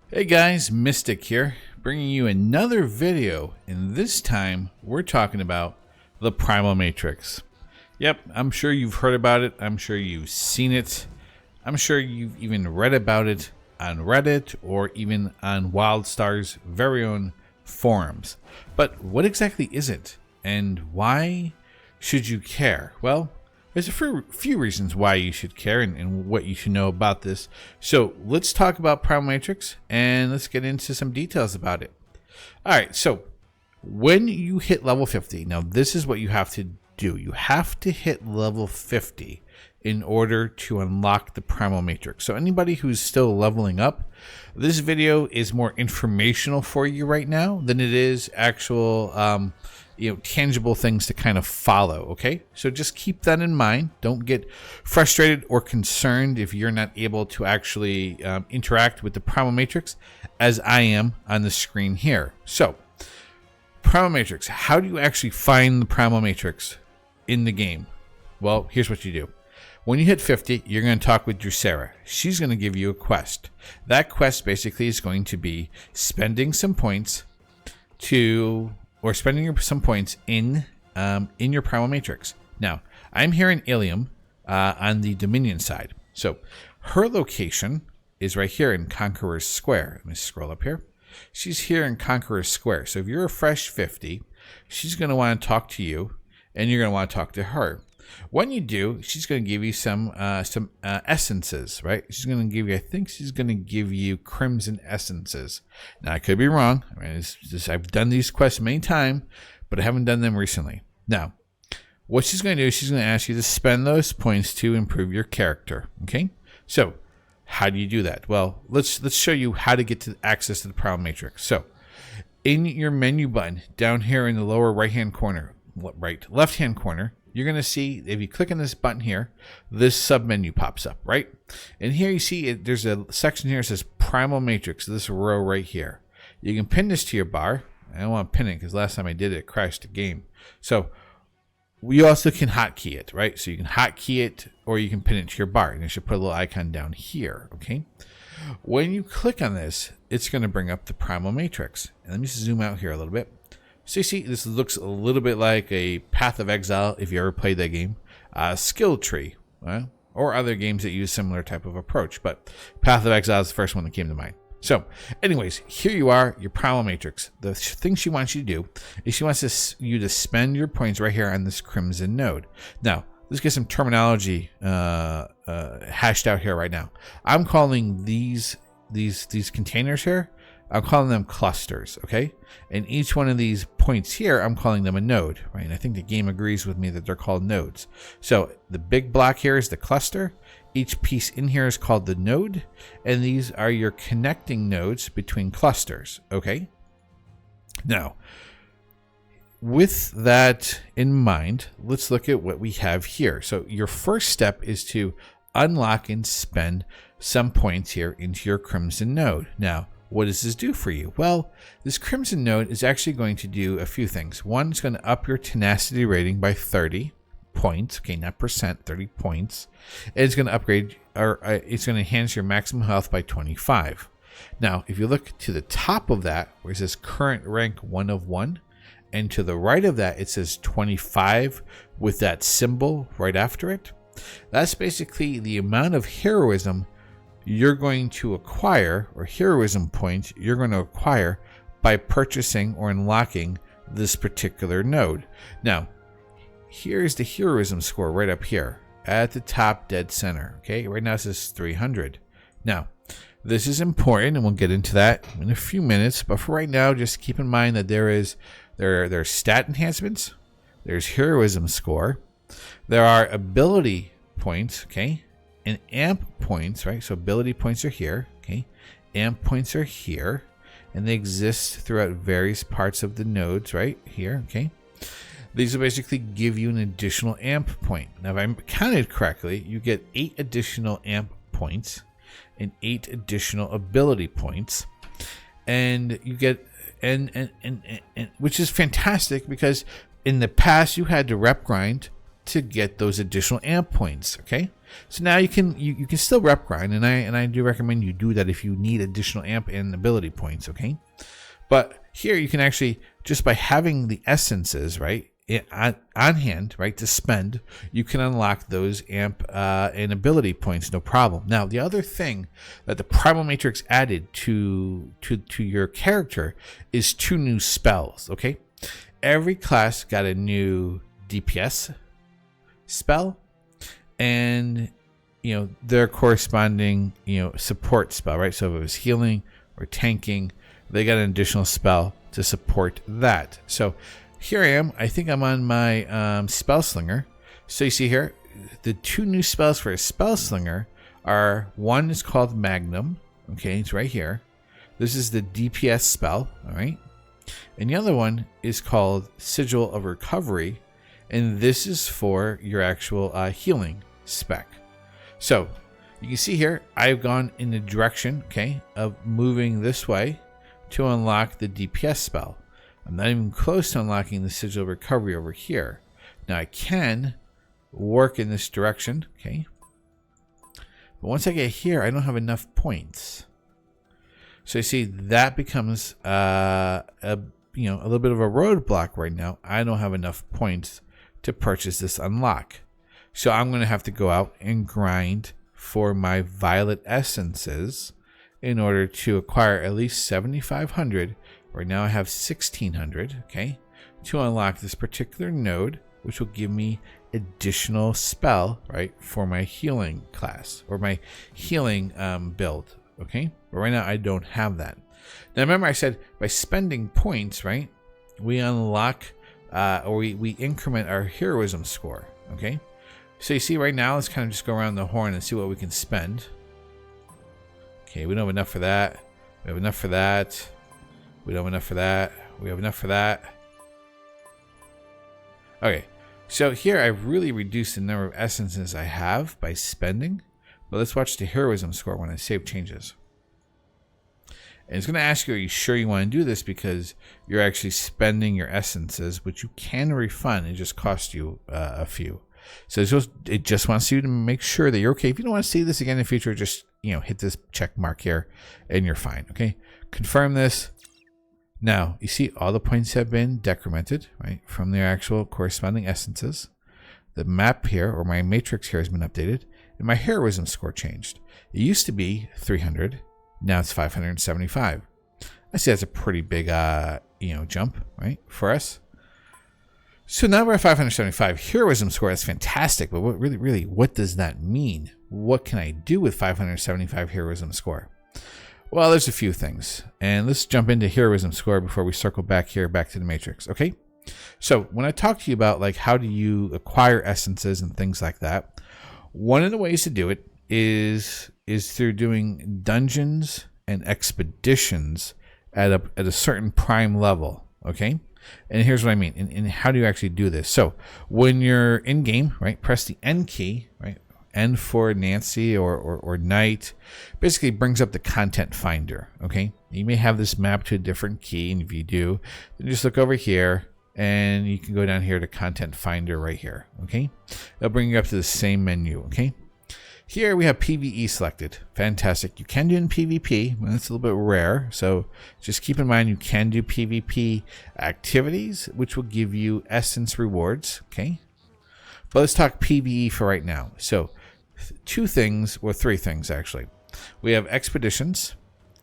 Hey guys, Mystic here, bringing you another video, and this time we're talking about the Primal Matrix. Yep, I'm sure you've heard about it, I'm sure you've seen it, I'm sure you've even read about it on Reddit or even on WildStar's very own forums. But what exactly is it, and why should you care? Well, there's a few reasons why you should care and what you should know about this. So let's talk about Primal Matrix and let's get into some details about it. All right, so when you hit level 50, now this is what you have to do. You have to hit level 50 in order to unlock the Primal Matrix. So anybody who's still leveling up, this video is more informational for you right now than it is actual tangible things to kind of follow. Okay, so just keep that in mind. Don't get frustrated or concerned if you're not able to actually interact with the Primal Matrix as I am on the screen here. So Primal Matrix, how do you actually find the Primal Matrix in the game? Well, here's what you do. When you hit 50, you're going to talk with Drusera. She's going to give you a quest. That quest basically is going to be spending some points some points in your Primal Matrix. Now, I'm here in Ilium on the Dominion side. So her location is right here in Conqueror's Square. Let me scroll up here. She's here in Conqueror's Square. So if you're a fresh 50, she's going to want to talk to you, and you're going to want to talk to her. When you do, she's going to give you some essences, right? She's going to give you, I think she's going to give you crimson essences. Now, I could be wrong. I mean, I've done these quests many times, but I haven't done them recently. Now, what she's going to do is she's going to ask you to spend those points to improve your character, okay? So, how do you do that? Well, let's show you how to get to access to the Primal Matrix. So, in your menu button, down here in the lower right-hand corner, left-hand corner, you're going to see, if you click on this button here, this sub-menu pops up, right? And here you see, there's a section here that says Primal Matrix, this row right here. You can pin this to your bar. I don't want to pin it because last time I did it, it crashed the game. So we also can hotkey it, right? So you can hotkey it or you can pin it to your bar. And you should put a little icon down here, okay? When you click on this, it's going to bring up the Primal Matrix. And let me zoom out here a little bit. So you see, this looks a little bit like a Path of Exile, if you ever played that game. Skill tree, or other games that use similar type of approach. But Path of Exile is the first one that came to mind. So, anyways, here you are, your Primal Matrix. The thing she wants you to do is she wants you to spend your points right here on this crimson node. Now, let's get some terminology hashed out here right now. I'm calling these containers here, I'm calling them clusters, okay? And each one of these points here, I'm calling them a node, right? And I think the game agrees with me that they're called nodes. So the big block here is the cluster. Each piece in here is called the node. And these are your connecting nodes between clusters, okay? Now, with that in mind, let's look at what we have here. So your first step is to unlock and spend some points here into your crimson node. Now, what does this do for you? Well, this crimson node is actually going to do a few things. One, it's going to up your tenacity rating by 30 points. Okay, not percent, 30 points. And it's going to upgrade, or it's going to enhance your maximum health by 25. Now, if you look to the top of that, where it says current rank 1 of 1, and to the right of that, it says 25 with that symbol right after it. That's basically the amount of heroism you're going to acquire, or heroism points you're going to acquire by purchasing or unlocking this particular node. Now, here's the heroism score right up here at the top dead center. Okay, right now it says 300. Now, this is important, and we'll get into that in a few minutes. But for right now, just keep in mind that there are stat enhancements, there's heroism score, there are ability points, okay, and amp points, right? So ability points are here, okay? Amp points are here, and they exist throughout various parts of the nodes, right? Here, okay? These will basically give you an additional amp point. Now, if I counted correctly, you get 8 additional amp points and 8 additional ability points, and you get and which is fantastic because in the past you had to rep grind to get those additional amp points. Okay, so now you can still rep grind, and I do recommend you do that if you need additional amp and ability points. Okay, but here you can actually, just by having the essences right on hand, right, to spend, you can unlock those amp and ability points, no problem. Now, the other thing that the Primal Matrix added to your character is 2 new spells. Okay, every class got a new DPS spell and their corresponding support spell, right? So if it was healing or tanking, they got an additional spell to support that. So here I am. I think I'm on my spell slinger. So you see here, the 2 new spells for a spell slinger are, one is called Magnum. Okay, it's right here. This is the DPS spell. All right, and the other one is called Sigil of Recovery, and this is for your actual healing spec. So you can see here, I've gone in the direction, okay, of moving this way to unlock the DPS spell. I'm not even close to unlocking the Sigil of Recovery over here. Now I can work in this direction, okay, but once I get here, I don't have enough points. So you see, that becomes a little bit of a roadblock right now. I don't have enough points to purchase this unlock. So I'm going to have to go out and grind for my violet essences in order to acquire at least 7,500. Right now I have 1,600, okay, to unlock this particular node, which will give me additional spell, right, for my healing class or my healing build, okay? But right now I don't have that. Now remember, I said by spending points, right, we unlock or we increment our heroism score, okay? So you see right now, let's kind of just go around the horn and see what we can spend. Okay, we don't have enough for that. We have enough for that. We don't have enough for that. We have enough for that. Okay, so here I've really reduced the number of essences I have by spending. But let's watch the heroism score when I save changes. And it's going to ask you, are you sure you want to do this? Because you're actually spending your essences, which you can refund. It just costs you a few. So it just wants you to make sure that you're okay. If you don't want to see this again in the future, just hit this check mark here and you're fine. Okay, confirm this. Now you see all the points have been decremented, right, from their actual corresponding essences. The map here, or my matrix here, has been updated, and my heroism score changed. It used to be 300, now it's 575. I see that's a pretty big jump, right, for us. So now we're at 575 heroism score. That's fantastic, but what does that mean? What can I do with 575 heroism score? Well, there's a few things, and let's jump into heroism score before we circle back to the matrix. Okay, so when I talk to you about like how do you acquire essences and things like that, one of the ways to do it is through doing dungeons and expeditions at a certain prime level. Okay, and here's what I mean. And how do you actually do this? So when you're in game, right, press the N key, right? N for Nancy or Knight, basically brings up the content finder. Okay, you may have this mapped to a different key, and if you do, then just look over here and you can go down here to content finder right here. Okay, it'll bring you up to the same menu. Okay, here we have PvE selected. Fantastic. You can do it in PvP, but that's a little bit rare, so just keep in mind you can do PvP activities, which will give you essence rewards. Okay, but let's talk PvE for right now. So 2 things, or 3 things actually. We have expeditions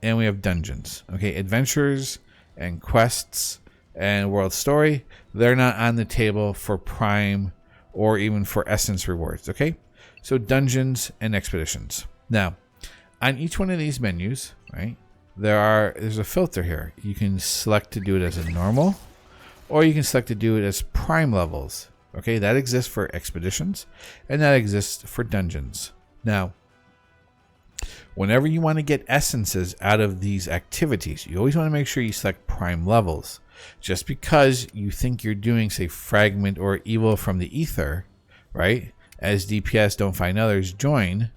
and we have dungeons. Okay, adventures and quests and world story, they're not on the table for prime or even for essence rewards. Okay, so dungeons and expeditions. Now on each one of these menus, right, there's a filter here. You can select to do it as a normal, or you can select to do it as prime levels. Okay, that exists for expeditions, and that exists for dungeons. Now, whenever you want to get essences out of these activities, you always want to make sure you select prime levels. Just because you think you're doing, say, fragment or evil from the ether, right, as DPS don't find others join,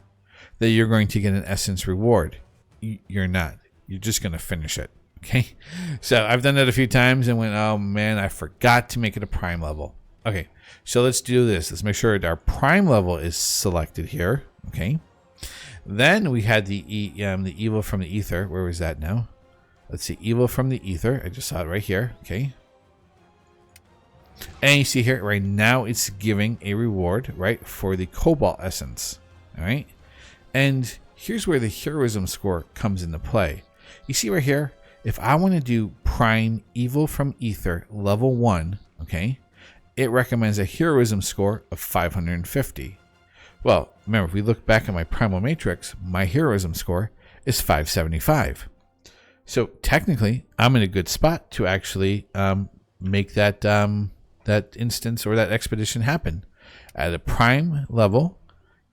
that you're going to get an essence reward. You're not. You're just going to finish it. Okay, so I've done that a few times and went, oh man, I forgot to make it a prime level. Okay, so let's do this. Let's make sure that our prime level is selected here. Okay. Then we had the evil from the ether. Where was that now? Let's see, evil from the ether. I just saw it right here. Okay. And you see here, right now, it's giving a reward, right, for the cobalt essence. All right. And here's where the heroism score comes into play. You see right here, if I want to do prime evil from ether level 1, okay, it recommends a heroism score of 550. Well, remember, if we look back at my primal matrix, my heroism score is 575. So technically, I'm in a good spot to actually make that that instance or that expedition happen. At a prime level,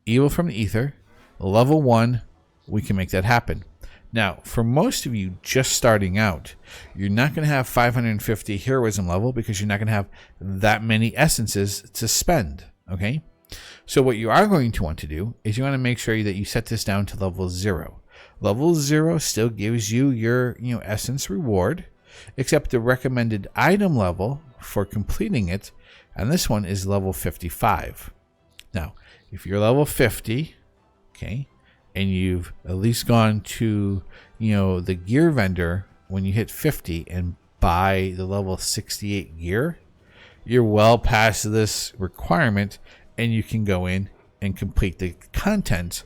evil from the ether, level 1, we can make that happen. Now, for most of you just starting out, you're not going to have 550 heroism level because you're not going to have that many essences to spend, okay? So what you are going to want to do is you want to make sure that you set this down to level 0. Level 0 still gives you your essence reward, except the recommended item level for completing it, and this one is level 55. Now, if you're level 50, okay, and you've at least gone to, the gear vendor when you hit 50 and buy the level 68 gear, you're well past this requirement, and you can go in and complete the content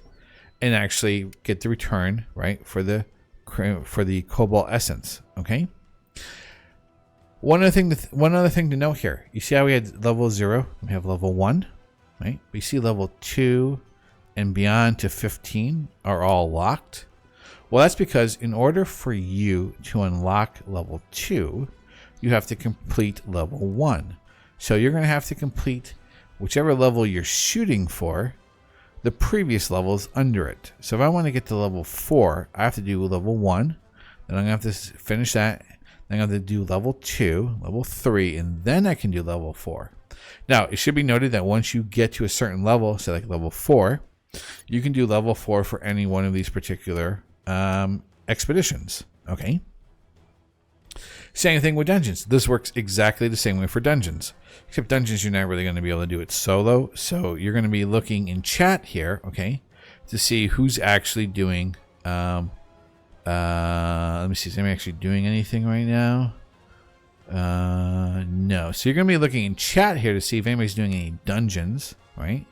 and actually get the return, right, for the cobalt essence. Okay. One other thing to note here. You see how we had level 0, we have level 1, right? We see level 2 and beyond to 15 are all locked. Well, that's because in order for you to unlock level 2, you have to complete level 1. So you're going to have to complete whichever level you're shooting for, the previous levels under it. So if I want to get to level 4, I have to do level 1. Then I'm going to have to finish that. Then I'm going to do level 2, level 3, and then I can do level 4. Now, it should be noted that once you get to a certain level, say like level 4, you can do level 4 for any one of these particular expeditions. Okay. Same thing with dungeons. This works exactly the same way for dungeons. Except dungeons, you're not really going to be able to do it solo. So you're going to be looking in chat here, okay, to see who's actually doing. Let me see. Is anybody actually doing anything right now? No. So you're going to be looking in chat here to see if anybody's doing any dungeons, right?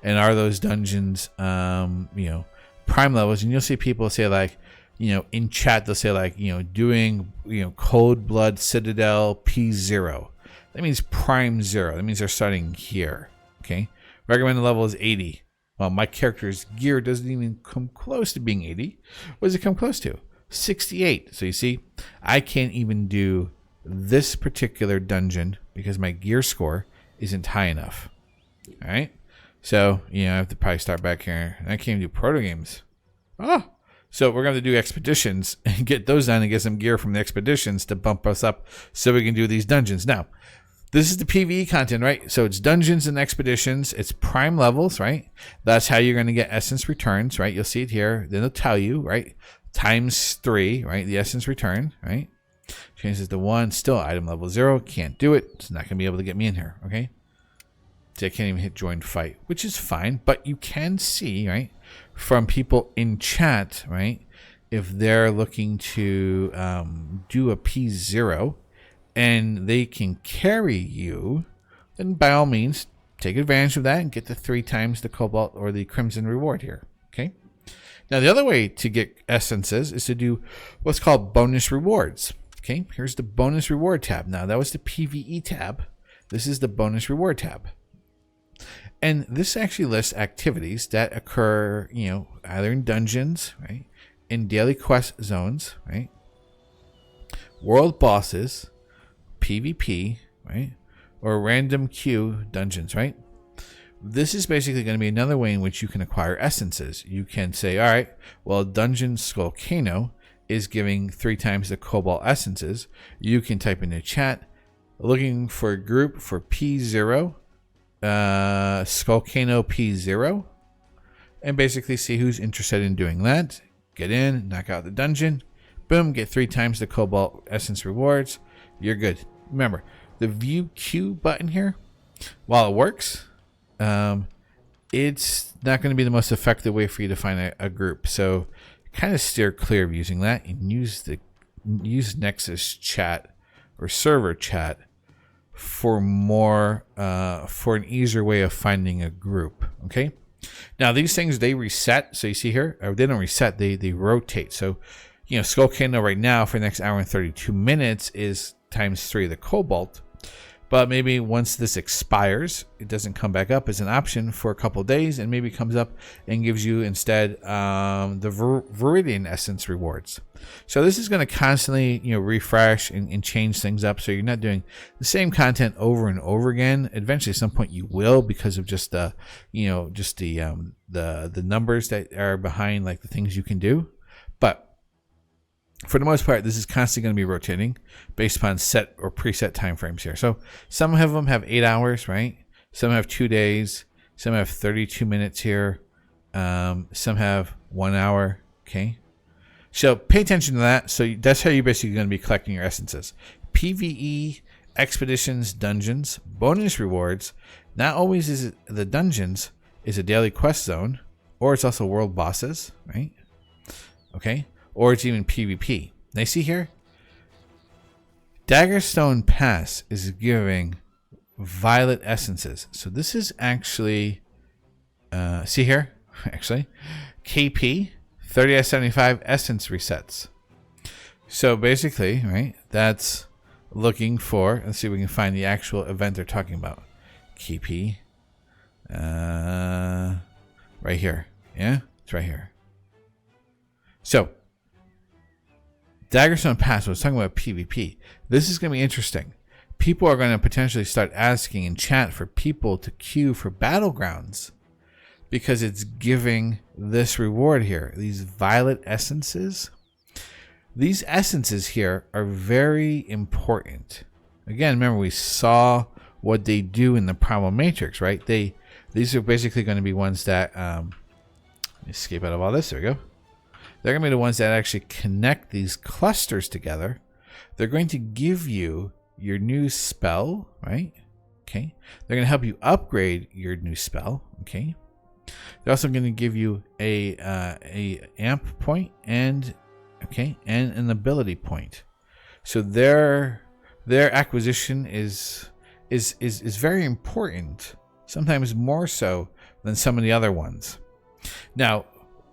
And are those dungeons, prime levels? And you'll see people say like, in chat, they'll say like, doing, Cold Blood Citadel P0. That means prime 0. That means they're starting here. Okay. Recommended level is 80. Well, my character's gear doesn't even come close to being 80. What does it come close to? 68. So you see, I can't even do this particular dungeon because my gear score isn't high enough. All right. So, I have to probably start back here. And I can't even do proto games. Oh. So we're going to do expeditions and get those done and get some gear from the expeditions to bump us up so we can do these dungeons. Now, this is the PvE content, right? So it's dungeons and expeditions. It's prime levels, right? That's how you're going to get essence returns, right? You'll see it here. Then it'll tell you, right? ×3, right? The essence return, right? Changes to 1. Still item level 0. Can't do it. It's not going to be able to get me in here, okay? So I can't even hit join fight, which is fine. But you can see, right, from people in chat, right, if they're looking to do a P0 and they can carry you, then by all means, take advantage of that and get the 3 times the cobalt or the crimson reward here, okay? Now, the other way to get essences is to do what's called bonus rewards, okay? Here's the bonus reward tab. Now, that was the PvE tab. This is the bonus reward tab. And this actually lists activities that occur, either in dungeons, right, in daily quest zones, right, world bosses, PvP, right, or random queue dungeons, right? This is basically going to be another way in which you can acquire essences. You can say, all right, well, Dungeon Skullcano is giving 3 times the cobalt essences. You can type in the chat, looking for a group for P0, Skullcano P0, and basically see who's interested in doing that. Get in, knock out the dungeon, boom, get 3 times the cobalt essence rewards. You're good. Remember, the view queue button here while it works, it's not going to be the most effective way for you to find a group. So kind of steer clear of using that and use Nexus chat or server chat for more for an easier way of finding a group. Okay. Now these things, they reset. So you see here, or they don't reset, they rotate. So Skull Candle right now for the next hour and 32 minutes is ×3 of the cobalt. But maybe once this expires, it doesn't come back up as an option for a couple of days, and maybe comes up and gives you instead the Viridian Essence rewards. So this is going to constantly refresh and change things up, so you're not doing the same content over and over again. Eventually, at some point, you will, because of just the the numbers that are behind like the things you can do. But for the most part, this is constantly going to be rotating based upon set or preset timeframes here. So some of them have 8 hours, right? Some have 2 days. Some have 32 minutes here. Some have 1 hour. Okay. So pay attention to that. So that's how you're basically going to be collecting your essences. PvE, expeditions, dungeons, bonus rewards. Not always is it the dungeons is a daily quest zone, or it's also world bosses, right? Okay. Or it's even PvP. Now see here, Daggerstone Pass is giving violet essences. So this is actually, see here, actually, KP 30s75 essence resets. So basically, right, that's looking for, let's see if we can find the actual event they're talking about. KP, right here. Yeah, it's right here. So, Daggerstone Pass was talking about PvP. This is going to be interesting. People are going to potentially start asking in chat for people to queue for Battlegrounds because it's giving this reward here. These violet essences. These essences here are very important. Again, remember we saw what they do in the Primal Matrix, right? These are basically going to be ones that escape out of all this. There we go. They're going to be the ones that actually connect these clusters together. They're going to give you your new spell, right? Okay. They're going to help you upgrade your new spell. Okay. They're also going to give you a amp point and an ability point. So their acquisition is very important. Sometimes more so than some of the other ones. Now,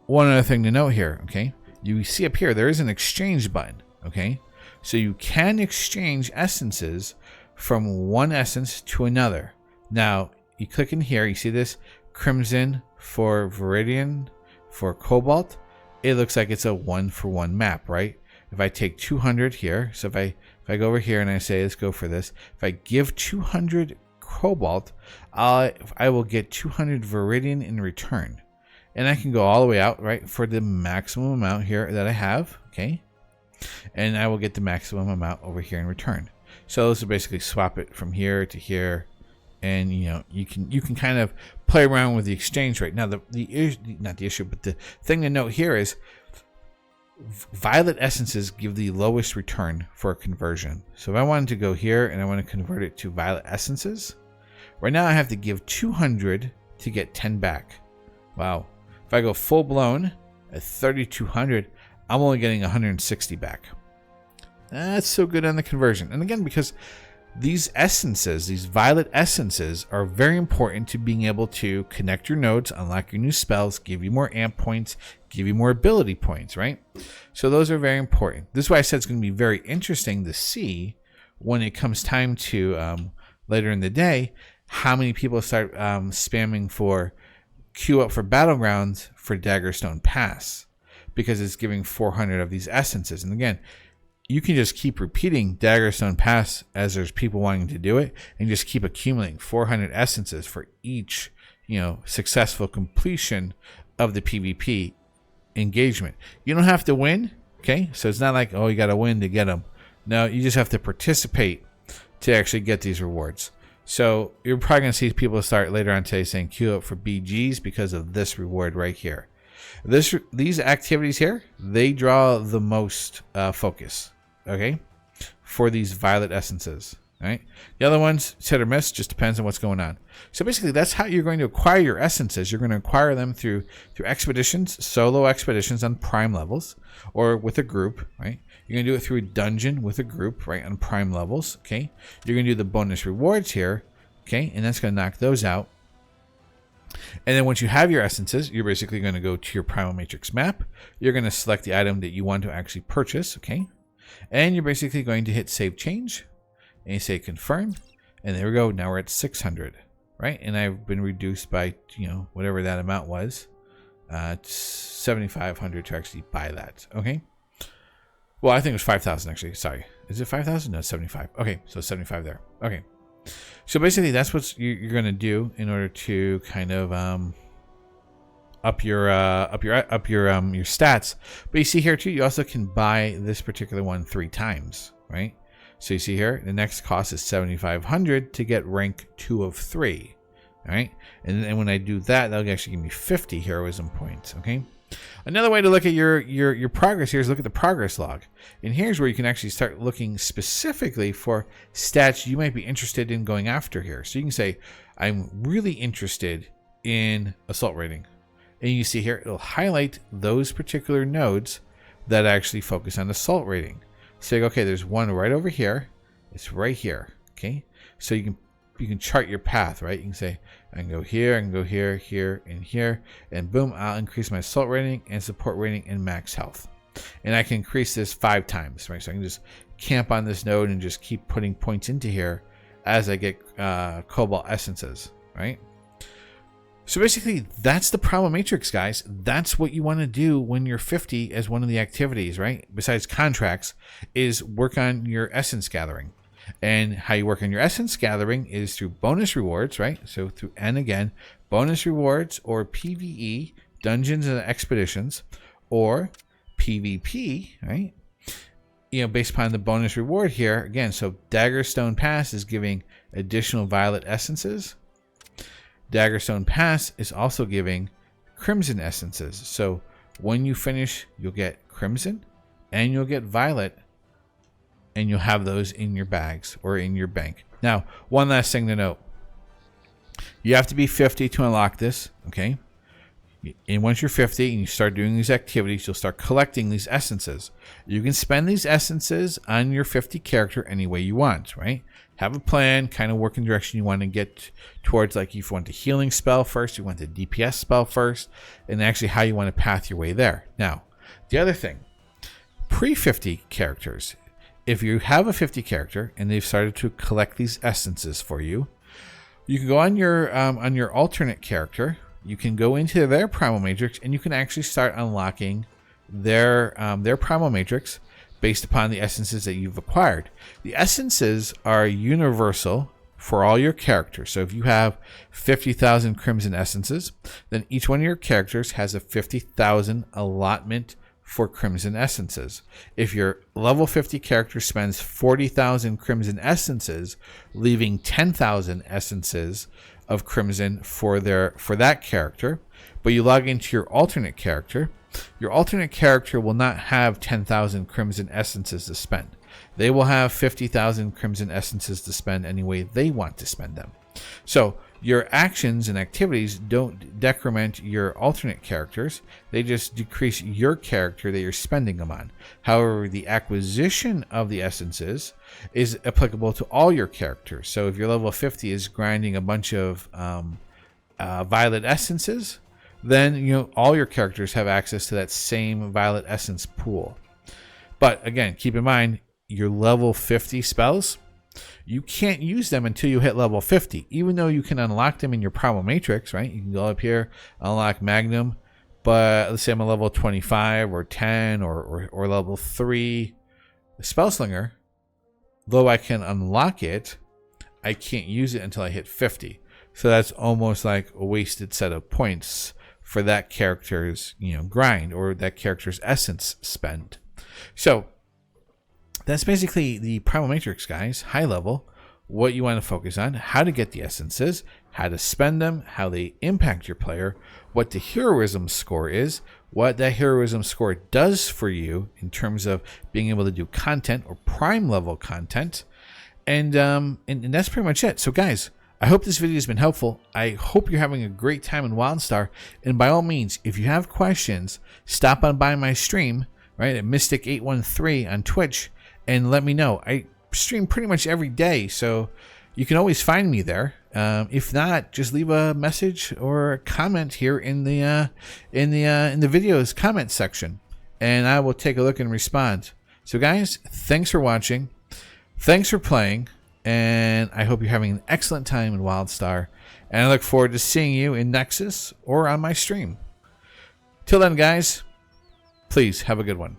one other thing to note here, okay? You see up here, there is an exchange button, okay? So you can exchange essences from one essence to another. Now, you click in here, you see this crimson for Viridian, for Cobalt. It looks like it's a 1-for-1 map, right? If I take 200 here, so if I go over here and I say, let's go for this. If I give 200 Cobalt, I will get 200 Viridian in return. And I can go all the way out, right, for the maximum amount here that I have, okay? And I will get the maximum amount over here in return. So this will basically swap it from here to here, and you can kind of play around with the exchange rate. Now not the issue, but the thing to note here is violet essences give the lowest return for a conversion. So if I wanted to go here and I want to convert it to violet essences, right now I have to give 200 to get 10 back. Wow. If I go full blown at 3,200, I'm only getting 160 back. That's so good on the conversion. And again, because these essences, these violet essences, are very important to being able to connect your nodes, unlock your new spells, give you more amp points, give you more ability points, right? So those are very important. This is why I said it's going to be very interesting to see when it comes time to later in the day, how many people start spamming for queue up for Battlegrounds for Daggerstone Pass, because it's giving 400 of these essences. And again, you can just keep repeating Daggerstone Pass as there's people wanting to do it, and just keep accumulating 400 essences for each successful completion of the PvP engagement. You don't have to win, okay? So it's not like, oh, you got to win to get them. No, you just have to participate to actually get these rewards. So you're probably going to see people start later on today saying queue up for BGs because of this reward right here. These activities here, they draw the most focus, okay, for these violet essences. All right. The other ones, it's hit or miss, just depends on what's going on. So basically, that's how you're going to acquire your essences. You're going to acquire them through expeditions, solo expeditions on prime levels, or with a group, right? You're going to do it through a dungeon with a group, right, on prime levels, okay? You're going to do the bonus rewards here, okay? And that's going to knock those out. And then once you have your essences, you're basically going to go to your Primal Matrix map. You're going to select the item that you want to actually purchase, okay? And you're basically going to hit save change. And you say confirm, and there we go. Now we're at 600, right? And I've been reduced by, whatever that amount was, 7,500 to actually buy that. Okay. Well, I think it was 5,000 actually. Sorry, is it 5,000? No, 75. Okay, so 75 there. Okay. So basically, that's what you're going to do in order to kind of up your stats. But you see here too, you also can buy this particular one 3 times, right? So you see here, the next cost is 7,500 to get rank 2 of 3. All right. And then when I do that, that'll actually give me 50 heroism points. Okay. Another way to look at your progress here is look at the progress log. And here's where you can actually start looking specifically for stats you might be interested in going after here. So you can say, I'm really interested in assault rating. And you see here, it'll highlight those particular nodes that actually focus on assault rating. Say, okay, there's one right over here. It's right here. Okay, so you can chart your path, right? You can say, I can go here, I can go here, here, and here, and boom, I'll increase my assault rating and support rating and max health. And I can increase this 5 times, right? So I can just camp on this node and just keep putting points into here as I get cobalt essences, right? So basically, that's the Primal Matrix, guys. That's what you want to do when you're 50 as one of the activities, right? Besides contracts, is work on your essence gathering. And how you work on your essence gathering is through bonus rewards, right? So through N again, bonus rewards or PvE, dungeons and expeditions, or PvP, right? Based upon the bonus reward here, again, so Daggerstone Pass is giving additional violet essences. Daggerstone Pass is also giving crimson essences. So when you finish, you'll get crimson and you'll get violet, and you'll have those in your bags or in your bank. Now, one last thing to note. You have to be 50 to unlock this, okay? And once you're 50 and you start doing these activities, you'll start collecting these essences. You can spend these essences on your 50 character any way you want, right? Have a plan, kind of work in the direction you want to get towards, like if you want the healing spell first, you want the DPS spell first, and actually how you want to path your way there. Now, the other thing, pre-50 characters. If you have a 50 character and they've started to collect these essences for you, you can go on your alternate character. You can go into their Primal Matrix and you can actually start unlocking their Primal Matrix based upon the essences that you've acquired. The essences are universal for all your characters. So if you have 50,000 Crimson Essences, then each one of your characters has a 50,000 allotment for Crimson Essences. If your level 50 character spends 40,000 Crimson Essences, leaving 10,000 Essences of Crimson for that character, but you log into your alternate character will not have 10,000 Crimson Essences to spend. They will have 50,000 Crimson Essences to spend any way they want to spend them. So your actions and activities don't decrement your alternate characters. They just decrease your character that you're spending them on. However, the acquisition of the essences is applicable to all your characters. So if your level 50 is grinding a bunch of violet essences, then all your characters have access to that same violet essence pool. But again, keep in mind, your level 50 spells, you can't use them until you hit level 50, even though you can unlock them in your Primal Matrix, right? You can go up here, unlock Magnum, but let's say I'm a level 25 or 10 or level 3 Spellslinger. Though I can unlock it, I can't use it until I hit 50. So that's almost like a wasted set of points for that character's grind or that character's essence spend. So that's basically the Primal Matrix, guys. High level, what you want to focus on, how to get the essences, how to spend them, how they impact your player, what the heroism score is, what that heroism score does for you in terms of being able to do content or prime level content, And that's pretty much it. So guys, I hope this video has been helpful. I hope you're having a great time in WildStar. And by all means, if you have questions, stop on by my stream, right, at Mystic813 on Twitch, and let me know. I stream pretty much every day, so you can always find me there. If not, just leave a message or a comment here in the video's comment section, and I will take a look and respond. So guys, thanks for watching. Thanks for playing. And I hope you're having an excellent time in WildStar. And I look forward to seeing you in Nexus or on my stream. Till then, guys, please have a good one.